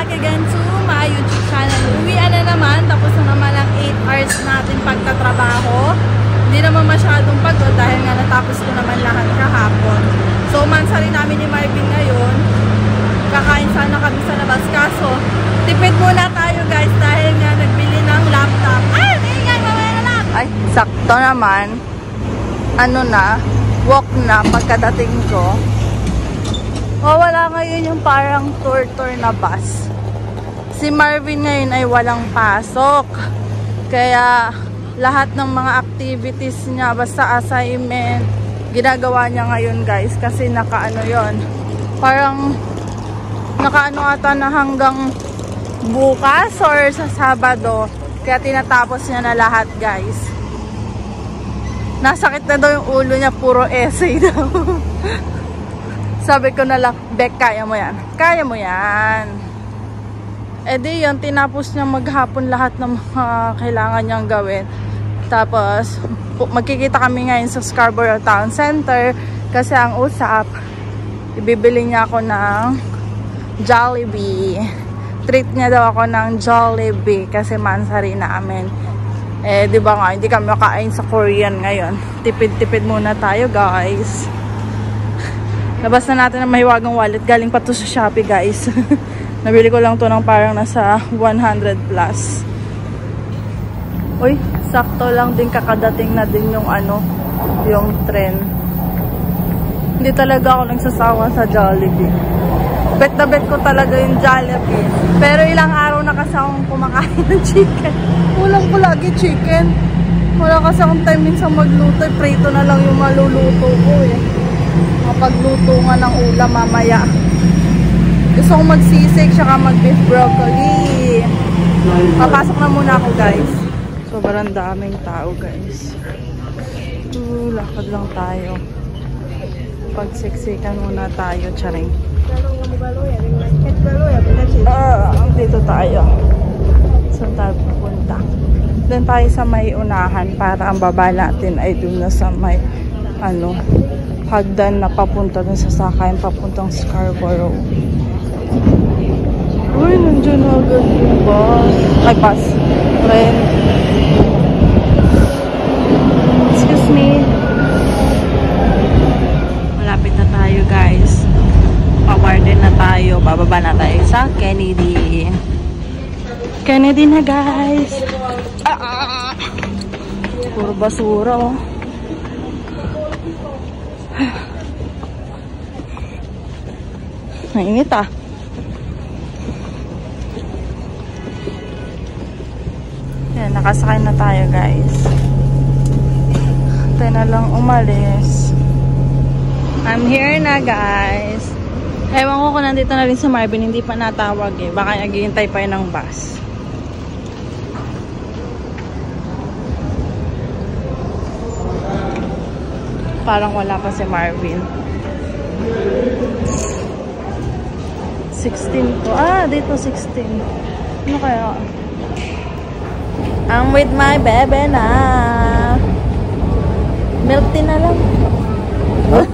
back again to my YouTube channel. Uwian na naman, tapos na naman ang 8 hours natin pagtatrabaho. Hindi naman masyadong pagod dahil nga natapos ko naman lahat kahapon. So, mansari namin ni Marvin ngayon. Kakain sana kami sa labas. Kaso, tipid muna tayo guys dahil nga nagbili ng laptop. Ay, ingay, mamaya na lang! Ay, sakto naman. Ano na, walk na pagkadating ko. O, wala ngayon yung parang tour-tour na bus. Si Marvin ngayon ay walang pasok. Kaya, lahat ng mga activities niya, basta assignment, ginagawa niya ngayon guys. Kasi nakaano yon, parang nakaano ata na hanggang bukas or sa Sabado. Kaya tinatapos niya na lahat guys. Nasakit na daw yung ulo niya, puro essay daw. Sabi ko na lang, Bek, kaya mo yan. Kaya mo yan. E di yun, tinapos niya maghapon lahat ng mga kailangan niyang gawin. Tapos, magkikita kami ngayon sa Scarborough Town Center. Kasi ang usap, ibibili niya ako ng Jollibee. Treat niya daw ako ng Jollibee kasi mansari namin. Eh, di ba nga, hindi kami makain sa Korean ngayon. Tipid-tipid muna tayo, guys. Labas na natin ang mahiwagang wallet. Galing pa to sa Shopee, guys. Nabili ko lang to ng parang nasa 100 plus. Uy, sakto lang din, kakadating na din yung ano, yung tren. Hindi talaga ako nagsasawa sa Jollibee. Bet na bet ko talaga yung Jollibee. Pero ilang araw na kasi akong kumakain ng chicken. Ulam ko lagi chicken. Wala kasi akong time minsan magluto. Prito na lang yung maluluto ko eh. Mapagluto nga ng ulam mamaya. Gusto kong magsisig tsaka mag-beef broccoli. Papasok na muna ako guys. Sobrang daming tao guys. Lakad lang tayo. Pagsiksikan muna tayo, charing. Dito tayo. Saan tayo pupunta? Doon tayo sa may unahan para ang baba natin ay doon na sa may ano, hagdan na papunta dun sa sakayan papuntang Scarborough. Uy, nandiyan na agad yung bus. Ay, bus. Tren. Excuse me. Malapit na tayo, guys. Pawarden na tayo. Bababa na tayo sa Kennedy. Kennedy na, guys. Puro basura, oh. Nainit ah. Yan, nakasakay na tayo guys. Tayo na lang umalis. I'm here na guys. Ewan ko kung nandito na rin si Marvin. Hindi pa natawag eh. Baka naghihintay pa yun ng bus. Parang wala pa si Marvin. 16 to. Ah, dito 16. Ano kaya? I'm with my baby na. Milk tea na lang. Huh?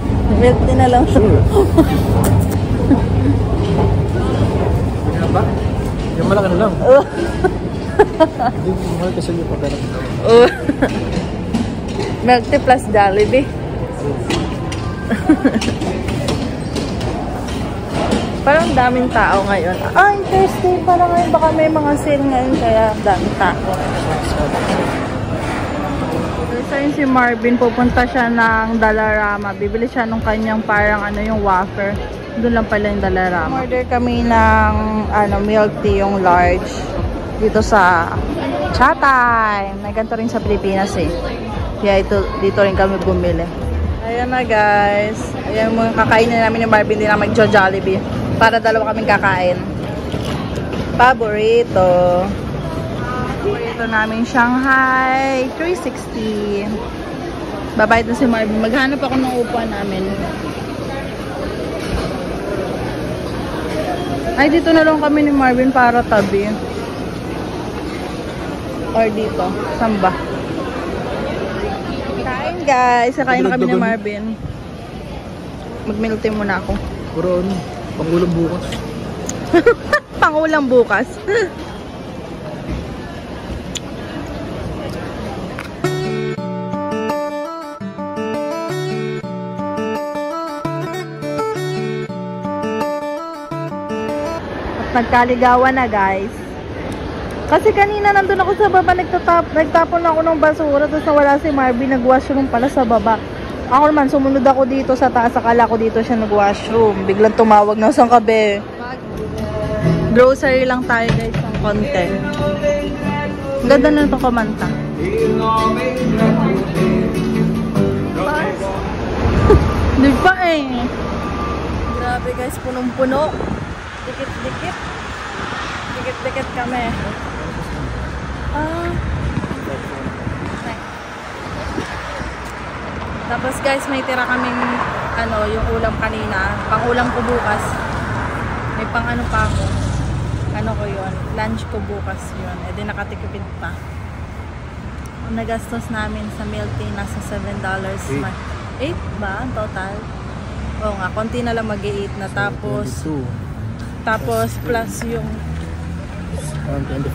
Milk tea na lang. Sure. Ano ba? Yung malaki na lang. Hindi mo mahal kasi yung pagkanap. Milk tea plus Jollibee. Parang daming tao ngayon. Ah, Thursday parang ngayon. Baka may mga sale ngayon kaya daming tao. Saan si Marvin, pupunta siya ng Dollarama. Bibili siya nung kanyang parang ano yung wafer. Doon lang pala yung Dollarama. Order kami ng ano, milk tea yung large. Dito sa Chatay. May ganito rin sa Pilipinas eh. Kaya dito rin kami bumili. Ayan na guys. Ayan mo yung kakainin namin yung Marvin. Hindi na mag-Jollibee. Para dalawa kaming kakain. Paborito. Paborito namin Shanghai 360. Babayad na si Marvin. Maghanap ako ng upuan namin. Ay, dito na lang kami ni Marvin para tabi. Or dito. Samba. Kain guys. Kain na kami ni Marvin. Mag-milk tea muna ako. Puro ano, pangulam bukas. Pangulam bukas. Nagkaligawan na guys. Kasi kanina nandun ako sa baba, nagtapon ako ng basura, tapos nawala si Marvin, nag-washroom pala sa baba. Ako naman, sumunod ako dito sa taas, akala ko dito siya nag-washroom. Biglang tumawag na, saan ka be? Grocery lang tayo guys, ng konti. Ang ganda na ito kumanta. Di pa eh. Grabe guys, punong-puno. Dikit-dikit. Dikit-dikit kami. Tapos guys, may tira kaming yung ulam kanina. Pang-ulam ko bukas. May pang-ano pa ako. Ano ko yun? Lunch ko bukas yun. E di nakatikipid pa. Ang nagastos namin sa milk tea, nasa $7. 8 ba ang total? Oo nga, konti na lang mag-8 na. Tapos plus yung $25.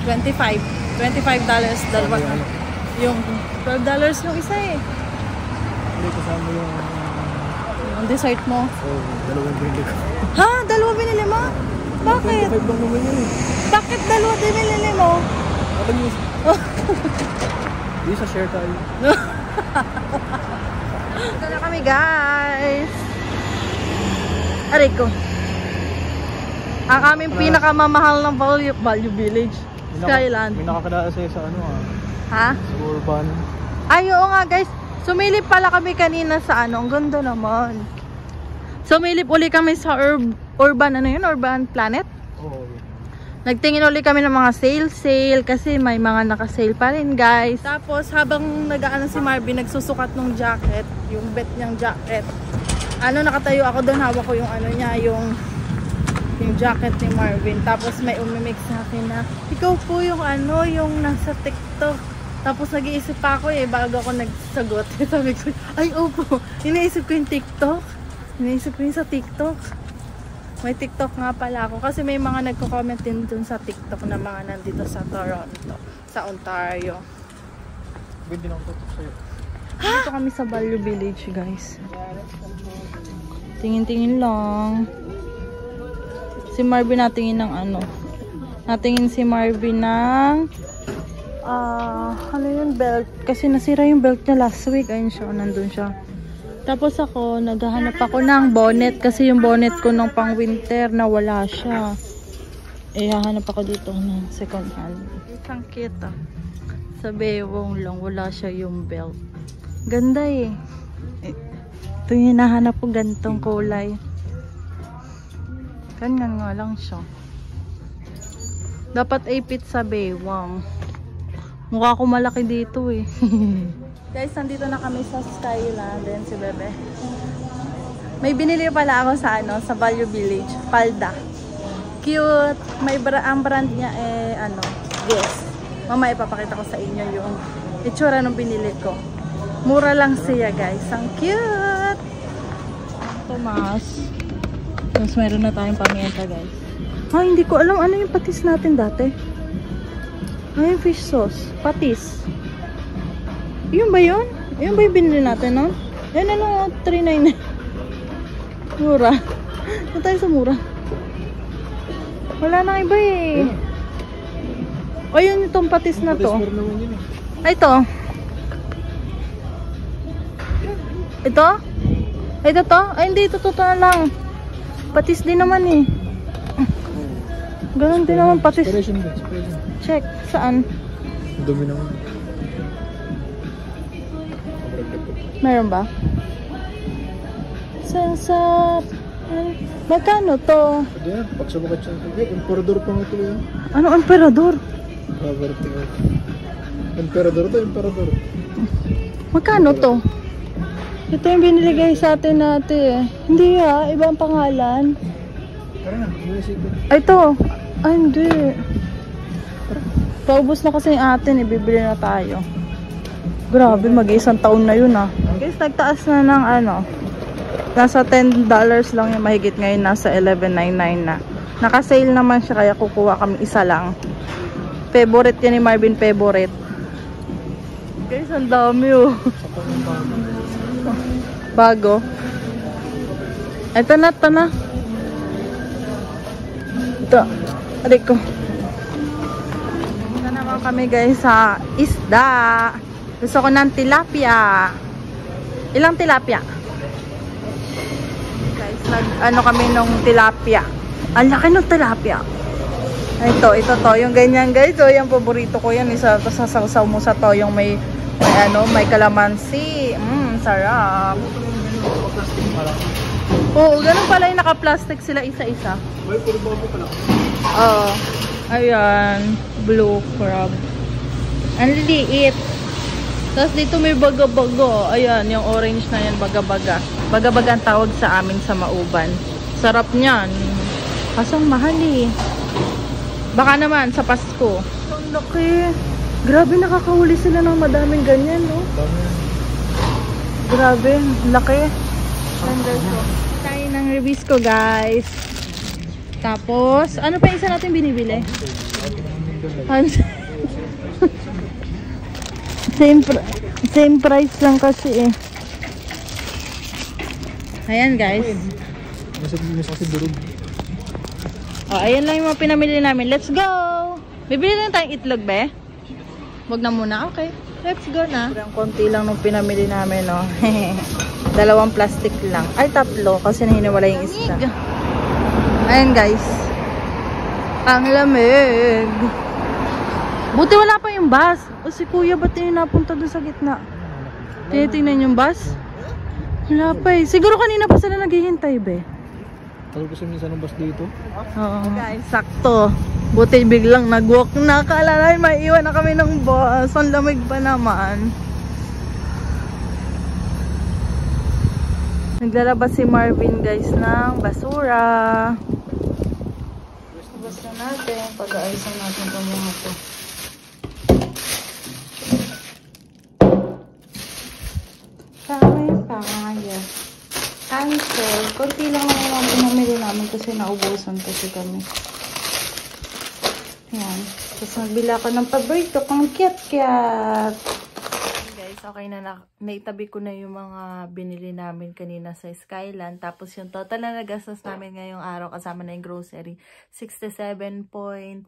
$25 dalawa na. Yung $12 yung isa eh. Hindi kasama yung dessert mo. oh, dalawang binili ko. Ha? Dalawa binili mo? Bakit? 25 lang naman yun eh. Bakit dalawa din binili mo? Ako news. Hindi sa share tayo. Ito na kami guys. Aray ko. Ang aming pinakamamahal ng Value Village. Skyland. May nakakadaan sa'yo sa ano Ha? sa urban. Ay, oo nga guys. Sumilip pala kami kanina sa Ang ganda naman. Sumilip uli kami sa Urban, Urban Planet. Oo. Nagtingin uli kami ng mga sale kasi may mga naka-sale pa rin guys. Tapos habang nag-aano si Marvin, nagsusukat ng jacket, yung bet niyang jacket. Nakatayo ako doon, hawak ko yung niya, yung jacket ni Marvin. Tapos may umimik sa akin na, ikaw po yung yung nasa TikTok. Tapos nag-iisip pa ako bago ako nagsagot. Sabi ko, ay opo, iniisip ko yung TikTok. Iniisip ko yung sa TikTok. May TikTok nga pala ako. Kasi may mga nagko-comment din dun sa TikTok na mga nandito sa Toronto. Sa Ontario. Ganda ng TikTok sa'yo. Dito kami sa Value Village guys. Tingin-tingin lang. Si Marvin natingin ng Natingin si Marvin ng belt. Kasi nasira yung belt niya last week. Ayun siya, nandun siya. Tapos ako, naghahanap ako ng bonnet. Kasi yung bonnet ko nung pang winter na wala siya. Hahanap ako dito ng second hand. Isang cute sa bewong lang, wala siya yung belt. Ganda eh. Ito yung hinahanap ko, gantong kulay. Ganyan nga lang siya. Dapat 8 feet sa bewang. Mukha ko malaki dito eh. Guys, nandito na kami sa Skyland. Then si Bebe. May binili pala ako sa sa Value Village. Palda. Cute. Ang brand niya Guess. Mamaya ipapakita ko sa inyo yung itsura ng binili ko. Mura lang siya guys. Ang cute. Tomas. Tapos meron na tayong pamienta guys. Hindi ko alam ano yung patis natin dati. Yung fish sauce. Patis. Yun ba yun? Yun ba yung binili natin, no? Yan, $3.99. Mura. Saan tayo sa mura? Wala na iba eh. O yun itong patis na to. Ay, ito. Ito? Ay, ito to? Ay, hindi. Ito na lang. Patis din naman eh. Ganun din naman patis. Check. Saan? Dumi naman. Meron ba? Sa magkano to? Diyan, pagsubukat siya. Emperador pa nga ito yun. Ano emperador? Emperador to, emperador. Magkano to? Ito yung binili guys sa atin natin. Hindi iba ang pangalan. Ay, ito. Ay, hindi. Paubos na kasi yung atin, bibili na tayo. Grabe, mag-isang taon na yun Guys, nagtaas na ng Nasa $10 lang yung mahigit, ngayon nasa $11.99 na. Naka-sale naman siya kaya kukuha kami isa lang. Favorite yan ni Marvin, favorite. Guys, ang dami oh. Bago. Ito na, ito na. Ito. Adik ko. Ito naman kami guys sa isda. Gusto ko ng tilapia. Ilang tilapia? Guys, ano kami nung tilapia. Ang laki ng tilapia. Ito to. Yung ganyan guys. So, yung paborito ko yan. Isa to sa sausaw mo sa to. Yung may kalamansi. Sarap. Oo, ganun pala yung naka-plastic sila isa-isa. Oo. Ayan. Blue crab. Ang liliit. Tapos dito may baga-baga. Ayan, yung orange na yan, baga-baga. Baga-baga ang tawag sa amin sa Mauban. Sarap niyan. Kasang mahal eh. Baka naman sa Pasko. Ang laki. Grabe, nakakahuli sila ng madaming ganyan, no? Grabe, laki. Tayo ng reviews ko, guys. Tapos, ano pa isa natin binibili? Same price lang kasi eh. Ayan, guys. Oh, ayan lang yung mga pinamili namin. Let's go! Bibili lang tayong itlog, be? Wag na muna. Okay. Let's go na. Ang konti lang nung pinamili namin, no? Dalawang plastic lang. Ay, tatlo. Kasi nahinawala yung isda. Ayan, guys. Ang lamig. Buti wala pa yung bus. O si kuya, ba't yung napunta doon sa gitna? Tinitingnan yung bus? Wala pa eh. Siguro kanina pa sila naghihintay, be. Tagal kasi minsan ng bus dito. Oo. Guys, sakto. Buti biglang nag-walk na. Akala namin maiiwan na kami ng bus. Ang lamig pa naman. Naglalabas si Marvin guys ng basura. Labas na natin. Pag-aayusan natin itong mga ito. Yes. Cancel. Kunti lang naman ang pinamili namin kasi naubusan kasi kami. Yan. Tapos nagbila ako ng paborito kong cute-cute. Guys, okay na naitabi ko na yung mga binili namin kanina sa Skyland. Tapos yung total na nagastos namin ngayong araw kasama na yung grocery, 67.41.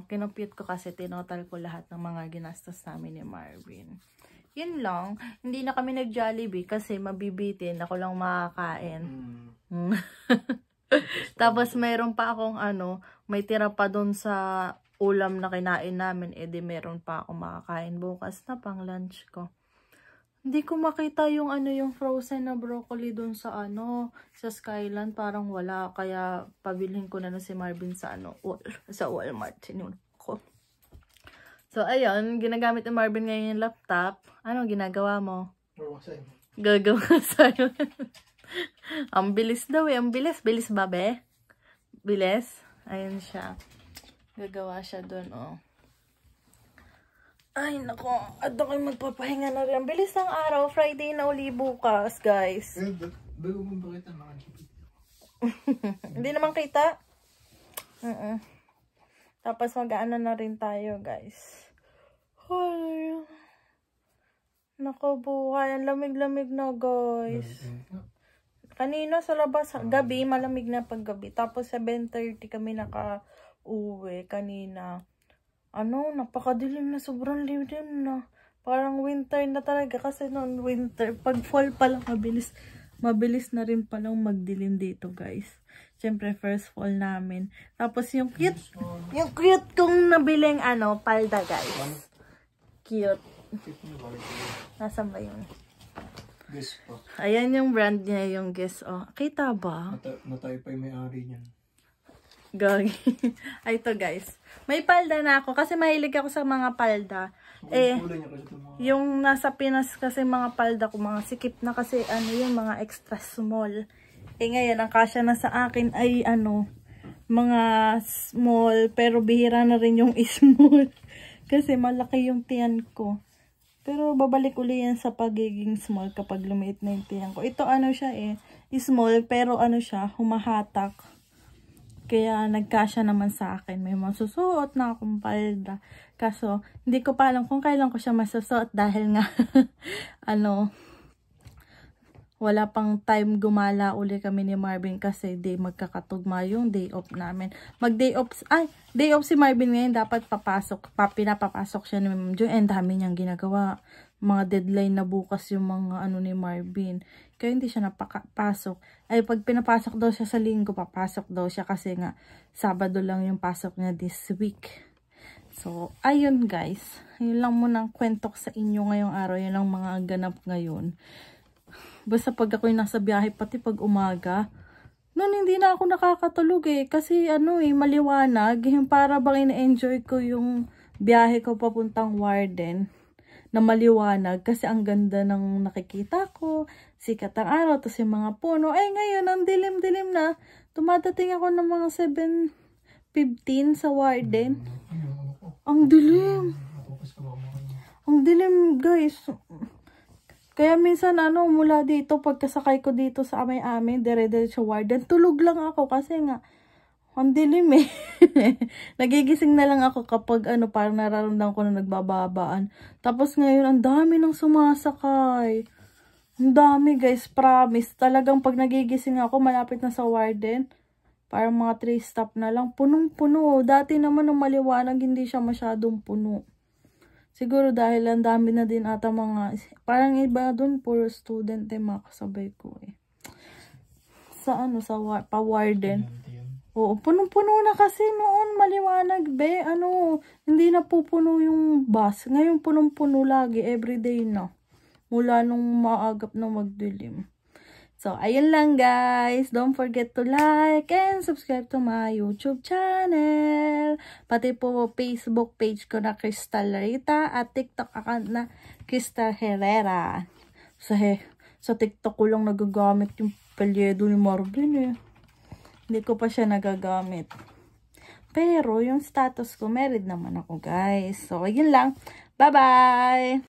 Kinumpute ko kasi tinotal ko lahat ng mga ginastos namin ni Marvin. Yun lang. Hindi na kami nag-Jollibee kasi mabibitin. Ako lang makakain. Tapos mayroon pa akong may tira pa doon sa ulam na kinain namin. Eh di meron pa akong makakain bukas na pang lunch ko. Hindi ko makita yung yung frozen na broccoli doon sa sa Skyland. Parang wala. Kaya pabilhin ko na si Marvin sa sa Walmart. Sinun ko. So, ayun, ginagamit ni Marvin ngayon yung laptop. Anong ginagawa mo? Gagawa sa'yo. Ang bilis daw eh. Ang bilis. Bilis ba, be? Bilis? Ayun siya. Gagawa siya dun, oh. Ay, nako. At ako'y magpapahinga na rin. Ang bilis ng araw. Friday na uli bukas, guys. Hindi naman kita. Tapos mag-ano na rin tayo, guys. Ay, nakabuhay. Ang lamig-lamig na, guys. Kanina sa labas, gabi, malamig na pag gabi. Tapos 7:30 kami naka-uwi kanina. Napakadilim na, sobrang dilim na. Parang winter na talaga kasi noon winter. Pag fall pa lang, mabilis na rin palang magdilim dito, guys. Siyempre, first fall namin. Tapos yung cute kong nabiling palda, guys. Cute. Nasaan ba yun? Guess pa. Ayan yung brand niya, yung Guess. Oh, kita ba? Na tayo pa yung may-ari niyan. Gagi. Ay, ito guys. May palda na ako kasi mahilig ako sa mga palda. Yung nasa Pinas kasi mga palda ko, mga sikip na kasi yung mga extra small. Ngayon, ang kasya na sa akin ay mga small, pero bihira na rin yung small. Kasi malaki yung tiyan ko. Pero babalik uli yan sa pagiging small kapag lumiit na yung tiyan ko. Ito ano siya small pero ano siya, humahatak. Kaya nagkasya naman sa akin. May masusuot na akong palda. Kaso, hindi ko pa alam kung kailan ko siya masusuot dahil nga, wala pang time gumala uli kami ni Marvin kasi magkakatugma yung day off namin. Day off si Marvin ngayon, dapat pinapapasok siya ni Ma'am Joy. And dami niyang ginagawa. Mga deadline na bukas yung mga ni Marvin. Kaya hindi siya napapasok. Ay pag pinapasok daw siya sa linggo, papasok daw siya kasi nga Sabado lang yung pasok niya this week. So, ayun guys. Yun lang munang kwento ko sa inyo ngayong araw. Yun lang mga ganap ngayon. Basta pag ako'y nasa biyahe, pati pag umaga, noon hindi na ako nakakatulog kasi maliwanag. Yung para bang ina-enjoy ko yung biyahe ko papuntang Warden na maliwanag kasi ang ganda ng nakikita ko, sikat ang araw, tapos yung mga puno. Ngayon, ang dilim-dilim na. Tumadating ako ng mga 7:15 sa Warden. Ang dilim. Ang dilim, guys. Kaya minsan mula dito, pagkasakay ko dito sa amin, dire-diretso Warden, tulog lang ako kasi nga, ang dilim Nagigising na lang ako kapag parang nararamdaman ko na nagbababaan. Tapos ngayon, ang dami nang sumasakay. Ang dami guys, promise. Talagang pag nagigising ako, malapit na sa Warden, parang mga 3 stop na lang, punong-puno. Dati naman nung maliwanag, hindi siya masyadong puno. Siguro dahil ang dami na din ata mga, parang iba doon, puro student mga kasabay ko Sa pa-Warden. Oo, punong-puno na kasi noon, maliwanag hindi na pupuno yung bus. Ngayon punong-puno lagi, everyday na. Mula nung maagap na magdilim. So, ayun lang guys. Don't forget to like and subscribe to my YouTube channel. Pati po Facebook page ko na Crystal Rita at TikTok account na Crystal Herrera. Sa TikTok ko lang nagagamit yung palyedo ni Marvin Hindi ko pa siya nagagamit. Pero yung status ko, married naman ako guys. So, ayun lang. Bye-bye!